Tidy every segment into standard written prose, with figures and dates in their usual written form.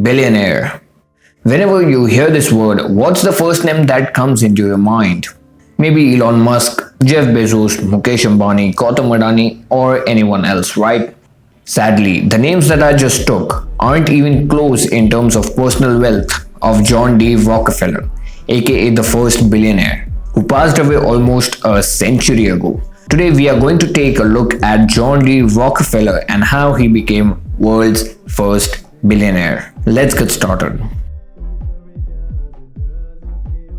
Billionaire. Whenever you hear this word, what's the first name that comes into your mind? Maybe Elon Musk, Jeff Bezos, Mukesh Ambani, Gautam Adani, or anyone else, right? Sadly, the names that I just took aren't even close in terms of personal wealth of John D. Rockefeller, aka the first billionaire, who passed away almost a century ago. Today we are going to take a look at John D. Rockefeller and how he became world's first billionaire. Let's get started.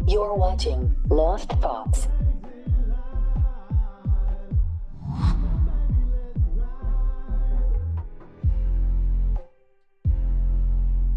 You're watching Lost Thoughts.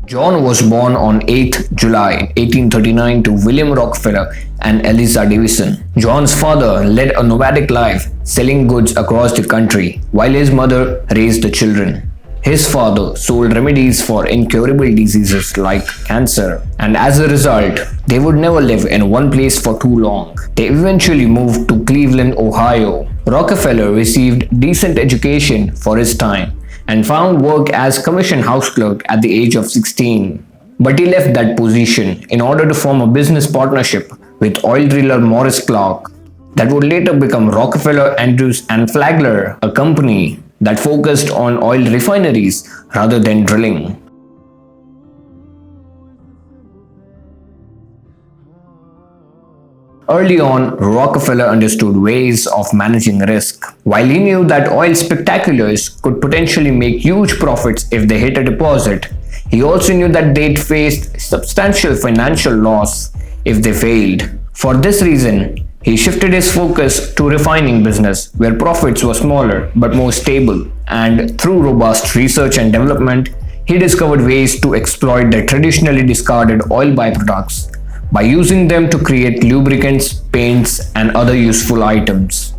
John was born on 8th July 1839 to William Rockefeller and Eliza Davison. John's father led a nomadic life, selling goods across the country, while his mother raised the children. His father sold remedies for incurable diseases like cancer, and as a result, they would never live in one place for too long. They eventually moved to Cleveland, Ohio. Rockefeller received decent education for his time and found work as commission house clerk at the age of 16. But he left that position in order to form a business partnership with oil driller Morris Clark that would later become Rockefeller, Andrews and Flagler, a company that focused on oil refineries rather than drilling. Early on, Rockefeller understood ways of managing risk. While he knew that oil spectaculars could potentially make huge profits if they hit a deposit, he also knew that they'd face substantial financial loss if they failed. For this reason, he shifted his focus to refining business, where profits were smaller but more stable, and through robust research and development, he discovered ways to exploit the traditionally discarded oil byproducts by using them to create lubricants, paints, and other useful items.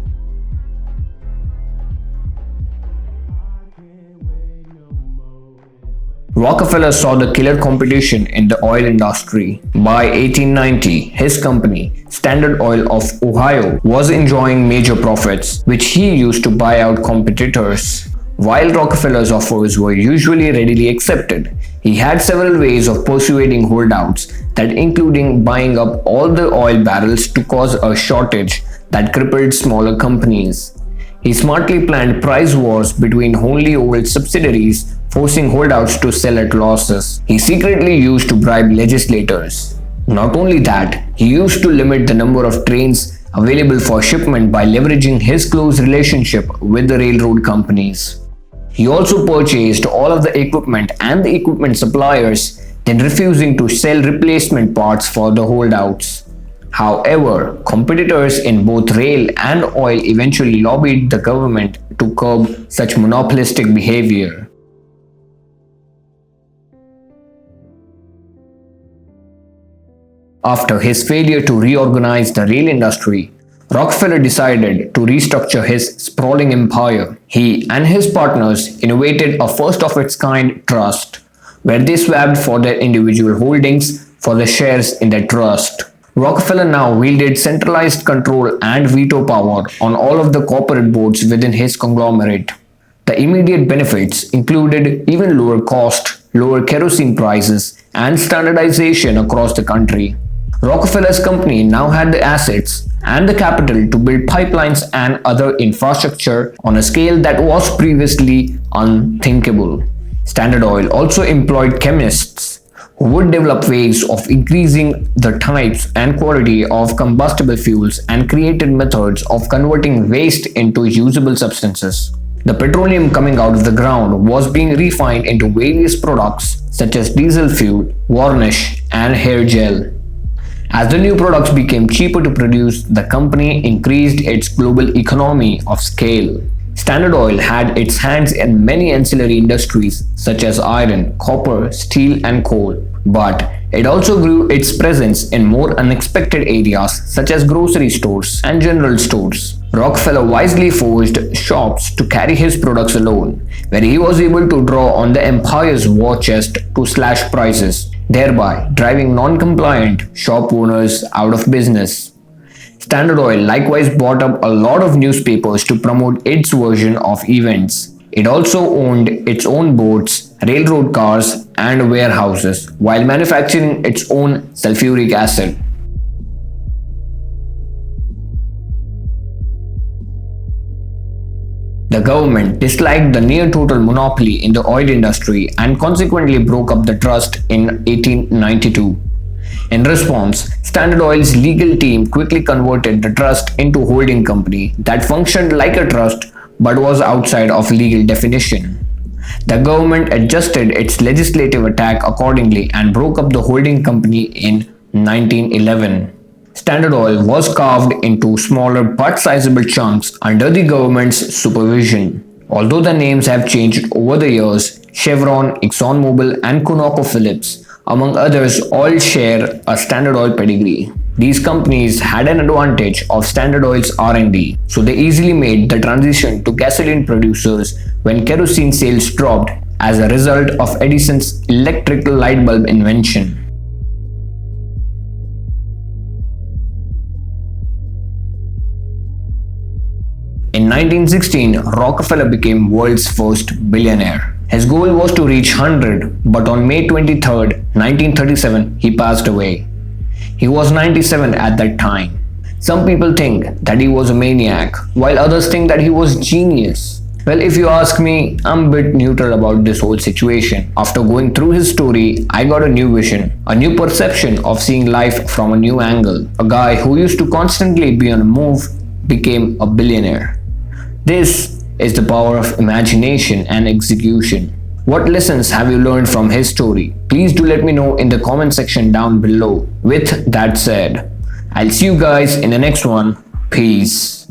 Rockefeller saw the killer competition in the oil industry. By 1890, his company, Standard Oil of Ohio, was enjoying major profits, which he used to buy out competitors. While Rockefeller's offers were usually readily accepted, he had several ways of persuading holdouts, that including buying up all the oil barrels to cause a shortage that crippled smaller companies. He smartly planned price wars between wholly owned subsidiaries, forcing holdouts to sell at losses. He secretly used to bribe legislators. Not only that, he used to limit the number of trains available for shipment by leveraging his close relationship with the railroad companies. He also purchased all of the equipment and the equipment suppliers, then refusing to sell replacement parts for the holdouts. However, competitors in both rail and oil eventually lobbied the government to curb such monopolistic behavior. After his failure to reorganize the rail industry, Rockefeller decided to restructure his sprawling empire. He and his partners innovated a first-of-its-kind trust, where they swapped for their individual holdings for the shares in their trust. Rockefeller now wielded centralized control and veto power on all of the corporate boards within his conglomerate. The immediate benefits included even lower cost, lower kerosene prices, and standardization across the country. Rockefeller's company now had the assets and the capital to build pipelines and other infrastructure on a scale that was previously unthinkable. Standard Oil also employed chemists who would develop ways of increasing the types and quality of combustible fuels and created methods of converting waste into usable substances. The petroleum coming out of the ground was being refined into various products such as diesel fuel, varnish, and hair gel. As the new products became cheaper to produce, the company increased its global economy of scale. Standard Oil had its hands in many ancillary industries such as iron, copper, steel, and coal, but it also grew its presence in more unexpected areas such as grocery stores and general stores. Rockefeller wisely forced shops to carry his products alone, where he was able to draw on the empire's war chest to slash prices, thereby driving non-compliant shop owners out of business. Standard Oil likewise bought up a lot of newspapers to promote its version of events. It also owned its own boats railroad cars, and warehouses while manufacturing its own sulfuric acid. The government disliked the near total monopoly in the oil industry and consequently broke up the trust in 1892. In response, Standard Oil's legal team quickly converted the trust into a holding company that functioned like a trust but was outside of legal definition. The government adjusted its legislative attack accordingly and broke up the holding company in 1911. Standard Oil was carved into smaller but sizable chunks under the government's supervision. Although the names have changed over the years, Chevron, ExxonMobil, and ConocoPhillips, among others, all share a Standard Oil pedigree. These companies had an advantage of Standard Oil's R&D, so they easily made the transition to gasoline producers when kerosene sales dropped as a result of Edison's electric light bulb invention. In 1916, Rockefeller became world's first billionaire. His goal was to reach 100, but on May 23, 1937, he passed away. He was 97 at that time. Some people think that he was a maniac, while others think that he was genius. Well, if you ask me, I'm a bit neutral about this whole situation. After going through his story, I got a new vision, a new perception of seeing life from a new angle. A guy who used to constantly be on the move became a billionaire. This is the power of imagination and execution. What lessons have you learned from his story? Please do let me know in the comment section down below. With that said, I'll see you guys in the next one. Peace.